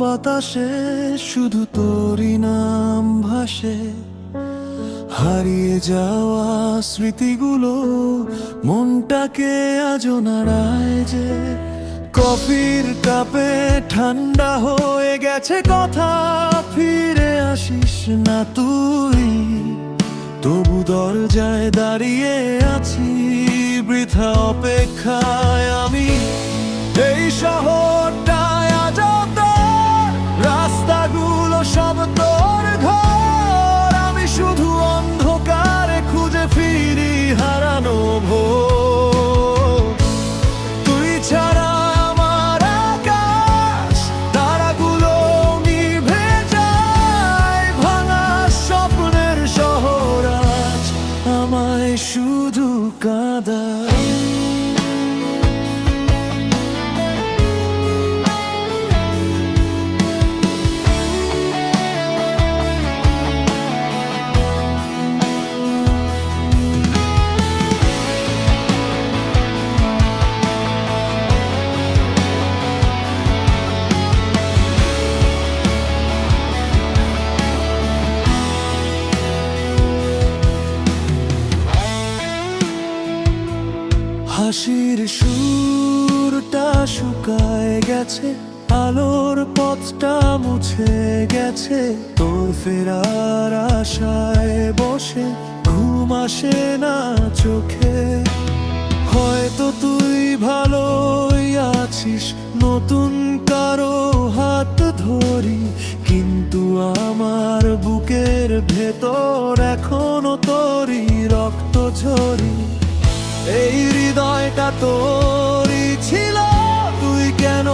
বাতাসে শুধু তোরই নাম ভাসে। হারিয়ে যাওয়া স্মৃতিগুলো মনটাকে আজও নাড়ায় যে। কফির কাপে ঠান্ডা হয়ে গেছে কথা, ফিরে আসিস না তুই। তবু দরজায় দাঁড়িয়ে আছি বৃথা অপেক্ষায় আমি। এই শহরটায় আজও তোর, রাস্তাগুলো সব তোর ঘর। আমি শুধু অন্ধকারে খুঁজে ফিরি হারানো ভোর। তুই ছাড়া আমার আকাশ তারাগুলো নিভে যায়। ভাঙা স্বপ্নের শহর আজ আমায় শুধু কাঁদায়। হাসির সুরটা শুকায় গেছে, আলোর পথটা মুছে গেছে। তোর ফেরার আশায় বসে ঘুম আসে না চোখে। হয়তো তুই ভালোই আছিস, নতুন কারো হাত ধরি। কিন্তু আমার বুকের ভেতর এখনো তোরই রক্ত ঝরি। এই হৃদয়টা তোরই ছিল, তুই কেন